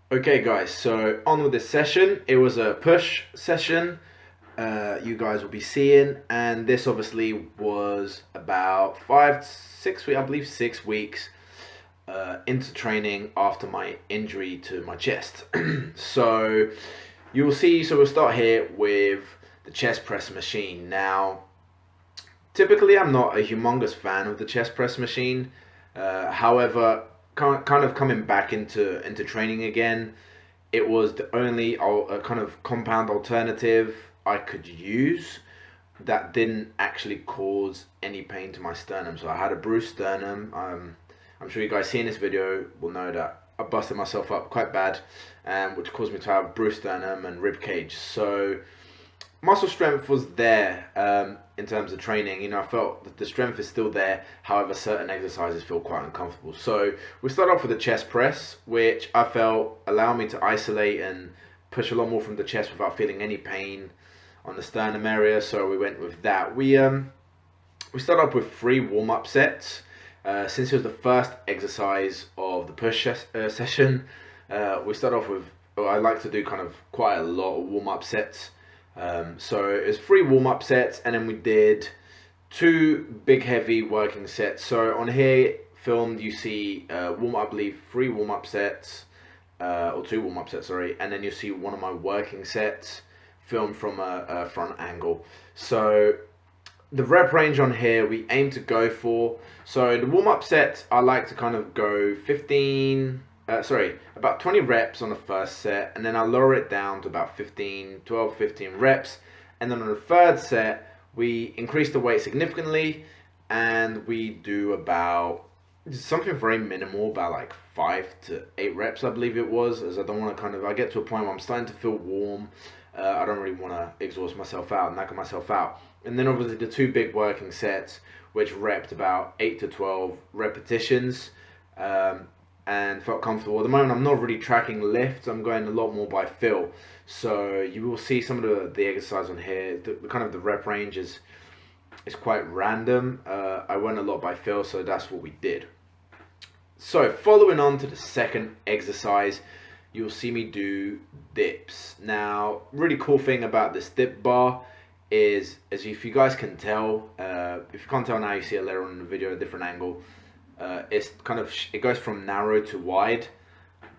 Okay guys, so on with this session. It was a push session you guys will be seeing, and this obviously was about 5, 6 weeks, I believe 6 weeks into training after my injury to my chest. So you'll see, so we'll start here with the chest press machine. Now, typically I'm not a humongous fan of the chest press machine. However, kind of coming back into training again, it was the only kind of compound alternative I could use that didn't actually cause any pain to my sternum. So I had a bruised sternum. I'm sure you guys seeing this video will know that I busted myself up quite bad, which caused me to have bruised sternum and rib cage. So muscle strength was there in terms of training. I felt that the strength is still there. However, certain exercises feel quite uncomfortable. So we start off with the chest press, which I felt allowed me to isolate and push a lot more from the chest without feeling any pain on the sternum area. So we went with that. We start off with 3 warm-up sets. Since it was the first exercise of the push session, we start off with, I like to do kind of quite a lot of warm-up sets. So it was 3 warm-up sets, and then we did 2 big heavy working sets. So on here filmed you see I believe 3 warm-up sets, or 2 warm-up sets, sorry, and then you see one of my working sets filmed from a front angle. So the rep range on here we aim to go for, so the warm-up set I like to kind of go about 20 reps on the first set, and then I'll lower it down to about 12, 15 reps. And then on the third set, we increase the weight significantly, and we do about something very minimal, about like 5 to 8 reps, I believe it was, as I don't want to I get to a point where I'm starting to feel warm. I don't really want to exhaust myself out, knock myself out. And then obviously the 2 big working sets, which repped about 8 to 12 repetitions. And felt comfortable. At the moment, I'm not really tracking lifts. I'm going a lot more by feel. So you will see some of the exercise on here. The kind of the rep range is quite random. I went a lot by feel, so that's what we did. So following on to the second exercise, you'll see me do dips. Now, really cool thing about this dip bar is, as if you guys can tell, if you can't tell now, you see it later on in the video, a different angle. It's kind of, it goes from narrow to wide.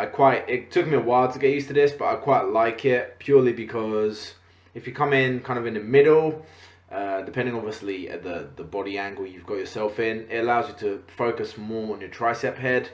It took me a while to get used to this, but I quite like it purely because if you come in kind of in the middle, depending obviously at the body angle you've got yourself in, it allows you to focus more on your tricep head.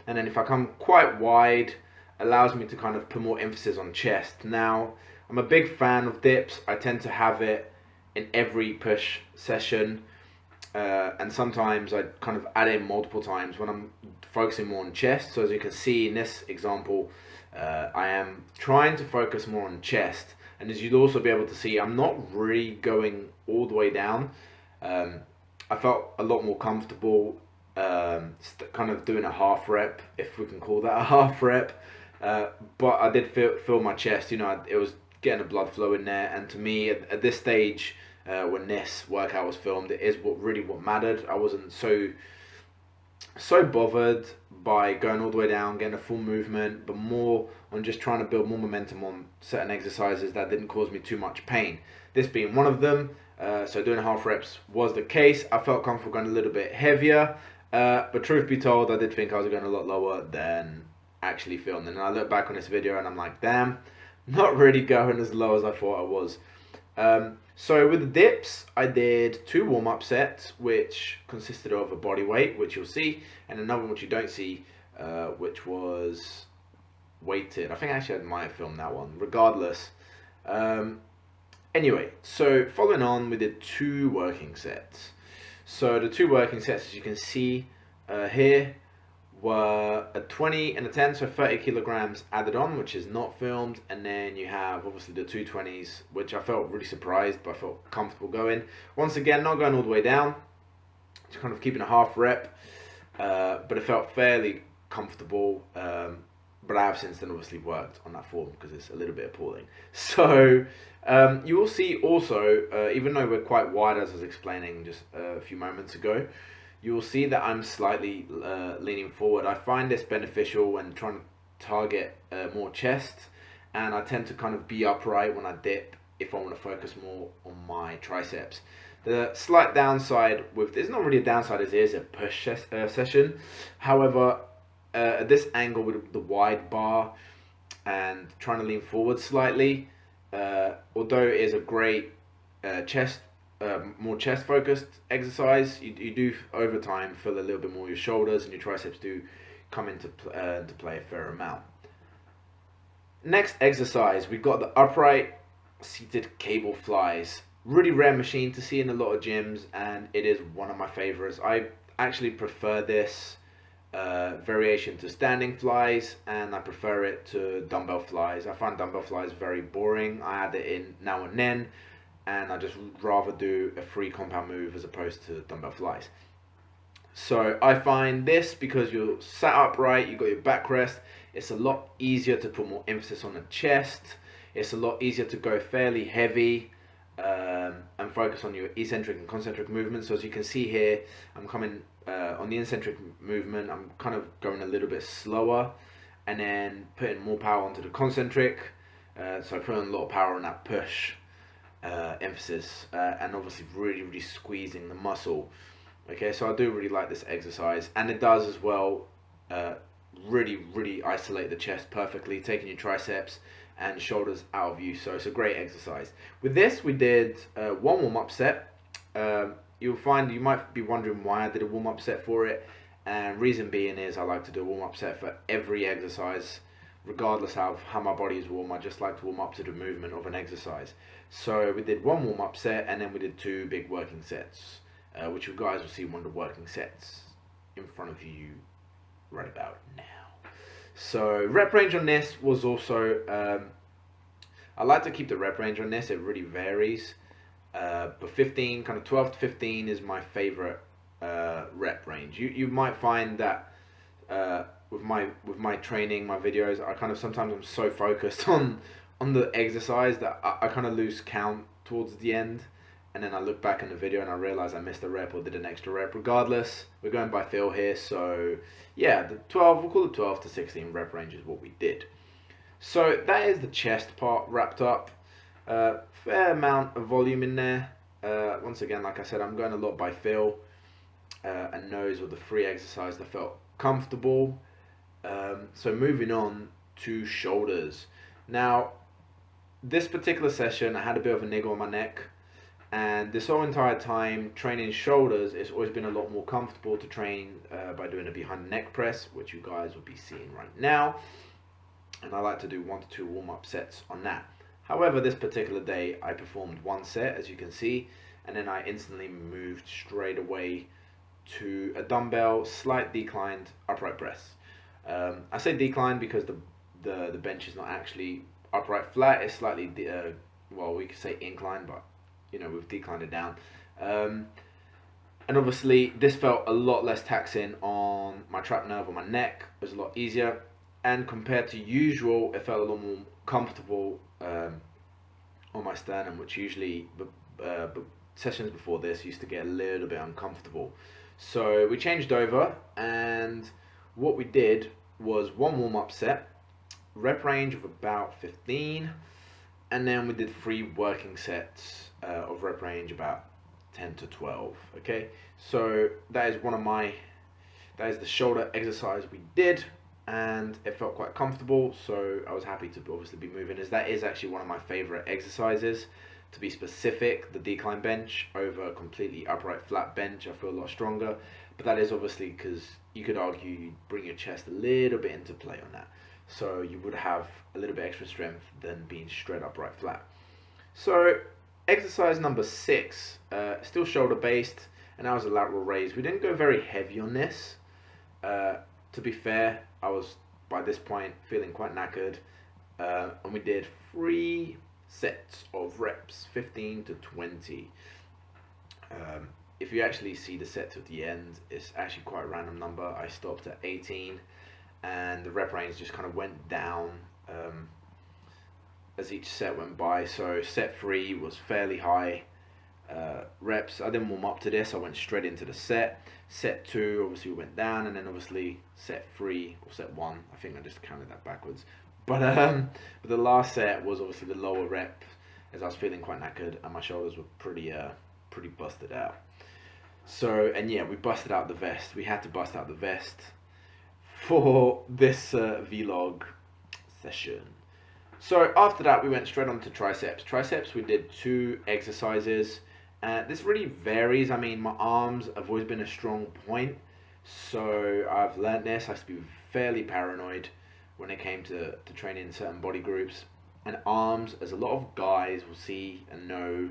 And then if I come quite wide, allows me to kind of put more emphasis on chest. Now, I'm a big fan of dips. I tend to have it in every push session. And sometimes I kind of add in multiple times when I'm focusing more on chest. So as you can see in this example, I am trying to focus more on chest. And as you'll also be able to see, I'm not really going all the way down. I felt a lot more comfortable kind of doing a half rep, if we can call that a half rep. But I did feel my chest, it was getting the blood flow in there. And to me, at this stage, when this workout was filmed, it is what mattered. I wasn't so bothered by going all the way down, getting a full movement, but more on just trying to build more momentum on certain exercises that didn't cause me too much pain. This being one of them. So doing half reps was the case. I felt comfortable going a little bit heavier, but truth be told, I did think I was going a lot lower than actually filmed. And I look back on this video and I'm like, damn, not really going as low as I thought I was. So with the dips, I did 2 warm-up sets, which consisted of a body weight, which you'll see, and another one which you don't see, which was weighted. I think actually I might have filmed that one. Regardless, anyway, so following on, we did 2 working sets. So the 2 working sets, as you can see here, were a 20 and a 10, so 30 kilograms added on, which is not filmed. And then you have obviously the 220s, which I felt really surprised, but I felt comfortable going. Once again, not going all the way down, just kind of keeping a half rep, but it felt fairly comfortable. But I have since then obviously worked on that form because it's a little bit appalling. So you will see also, even though we're quite wide, as I was explaining just a few moments ago, you will see that I'm slightly leaning forward. I find this beneficial when trying target more chest, and I tend to kind of be upright when I dip if I want to focus more on my triceps. The slight downside with it's not really a downside, as it is a push session. However, at this angle with the wide bar and trying to lean forward slightly, although it is a great more chest focused exercise, you do over time feel a little bit more your shoulders, and your triceps do come into to play a fair amount. Next exercise, we've got the upright seated cable flies. Really rare machine to see in a lot of gyms, and it is one of my favorites. I actually prefer this variation to standing flies, and I prefer it to dumbbell flies. I find dumbbell flies very boring. I add it in now and then, and I just rather do a free compound move as opposed to dumbbell flies. So I find this, because you're sat upright, you've got your backrest, it's a lot easier to put more emphasis on the chest. It's a lot easier to go fairly heavy and focus on your eccentric and concentric movements. So as you can see here, I'm coming on the eccentric movement, I'm kind of going a little bit slower, and then putting more power onto the concentric. So putting a lot of power on that push emphasis, and obviously really squeezing the muscle. Okay, so I do really like this exercise, and it does as well really isolate the chest perfectly, taking your triceps and shoulders out of view. So it's a great exercise. With this, we did one warm-up set. You'll find, you might be wondering why I did a warm-up set for it, and reason being is I like to do a warm-up set for every exercise, regardless of how my body is warm. I just like to warm up to the movement of an exercise. So we did one warm-up set, and then we did two big working sets, which you guys will see one of the working sets in front of you right about now. So rep range on this was also, I like to keep the rep range on this, it really varies, but 15, kind of 12 to 15 is my favorite rep range. You might find that with my training, my videos, I kind of sometimes I'm so focused on the exercise that I kind of lose count towards the end, and then I look back in the video and I realize I missed a rep or did an extra rep. Regardless, we're going by feel here, so yeah, the 12, we'll call it 12 to 16 rep range is what we did. So that is the chest part wrapped up. Fair amount of volume in there. Once again, like I said, I'm going a lot by feel, and those were the three exercises that felt comfortable. So moving on to shoulders. Now, this particular session, I had a bit of a niggle on my neck. And this whole entire time, training shoulders, it's always been a lot more comfortable to train by doing a behind the neck press, which you guys will be seeing right now. And I like to do 1 to 2 warm-up sets on that. However, this particular day, I performed one set, as you can see, and then I instantly moved straight away to a dumbbell, slight declined upright press. I say declined because the bench is not actually upright flat, it's slightly, well, we could say inclined, but you know, we've declined it down. And obviously this felt a lot less taxing on my trap nerve on my neck. It was a lot easier, and compared to usual, it felt a lot more comfortable on my sternum, which usually sessions before this used to get a little bit uncomfortable. So we changed over, and what we did was one warm-up set, rep range of about 15, and then we did 3 working sets of rep range about 10 to 12. Okay, so that is that is the shoulder exercise we did, and it felt quite comfortable, so I was happy to obviously be moving, as that is actually one of my favorite exercises. To be specific, the decline bench over a completely upright flat bench, I feel a lot stronger, but that is obviously because you could argue you bring your chest a little bit into play on that, so you would have a little bit extra strength than being straight upright flat. So exercise number 6, still shoulder based, and that was a lateral raise. We didn't go very heavy on this. To be fair, I was by this point feeling quite knackered, and we did 3 sets of reps, 15 to 20. If you actually see the sets at the end, it's actually quite a random number. I stopped at 18, and the rep range just kind of went down as each set went by. So set 3 was fairly high, reps. I didn't warm up to this. I went straight into the set. Set 2, obviously we went down, and then obviously set 3 or set 1. I think I just counted that backwards. But the last set was obviously the lower rep, as I was feeling quite knackered and my shoulders were pretty busted out. So, and yeah, we busted out the vest. We had to bust out the vest for this vlog session. So after that, we went straight on to triceps. Triceps, we did 2 exercises. This really varies. I mean, my arms have always been a strong point, so I've learned this. I used to be fairly paranoid when it came to training certain body groups. And arms, as a lot of guys will see and know,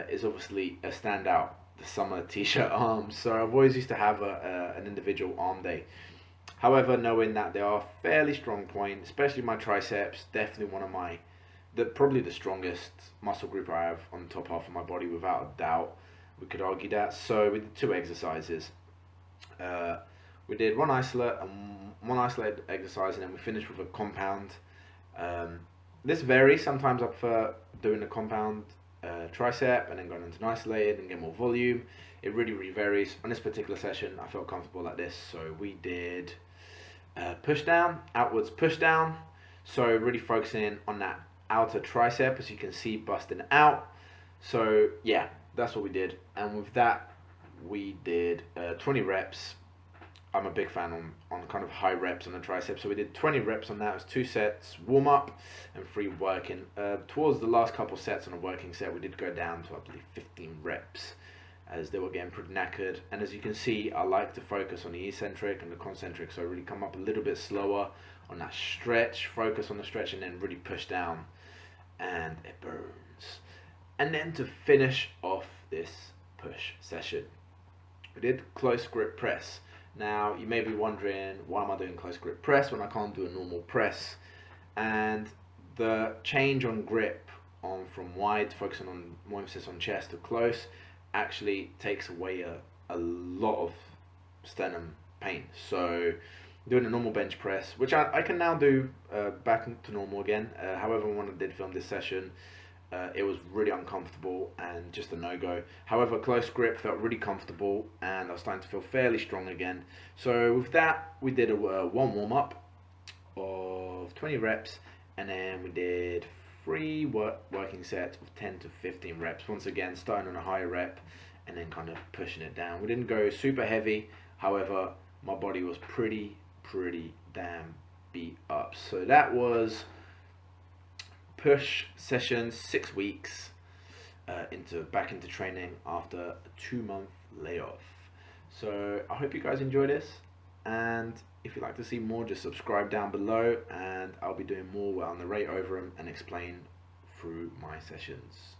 is obviously a standout. The summer t-shirt arms. So I've always used to have an individual arm day. However, knowing that they are fairly strong point, especially my triceps, definitely one of my, probably the strongest muscle group I have on the top half of my body, without a doubt. We could argue that. So we did 2 exercises. We did one isolate and one isolated exercise, and then we finished with a compound. This varies. Sometimes I prefer doing a compound tricep and then going into an isolated and get more volume. It really varies. On this particular session, I felt comfortable like this, so we did push down, outwards push down. So really focusing on that outer tricep, as you can see, busting out. So yeah, that's what we did. And with that, we did 20 reps. I'm a big fan on kind of high reps on the tricep. So we did 20 reps on that. It was 2 sets, warm up and 3 working. Towards the last couple sets on a working set, we did go down to, I believe, 15 reps, as they were getting pretty knackered. And as you can see, I like to focus on the eccentric and the concentric. So I really come up a little bit slower on that stretch, focus on the stretch, and then really push down, and it burns. And then to finish off this push session, we did close grip press. Now, you may be wondering, why am I doing close grip press when I can't do a normal press? And the change on grip from wide, focusing on more emphasis on chest, to close, actually takes away a lot of sternum pain. So doing a normal bench press, which I can now do back to normal again. However, when I did film this session, it was really uncomfortable and just a no-go. However, close grip felt really comfortable and I was starting to feel fairly strong again. So with that, we did one warm-up of 20 reps, and then we did 3 working sets of 10 to 15 reps. Once again, starting on a higher rep and then kind of pushing it down. We didn't go super heavy. However, my body was pretty damn beat up. So that was push session 6 weeks back into training after a 2-month layoff. So I hope you guys enjoy this, and if you'd like to see more, just subscribe down below, and I'll be doing more where I'll narrate over them and explain through my sessions.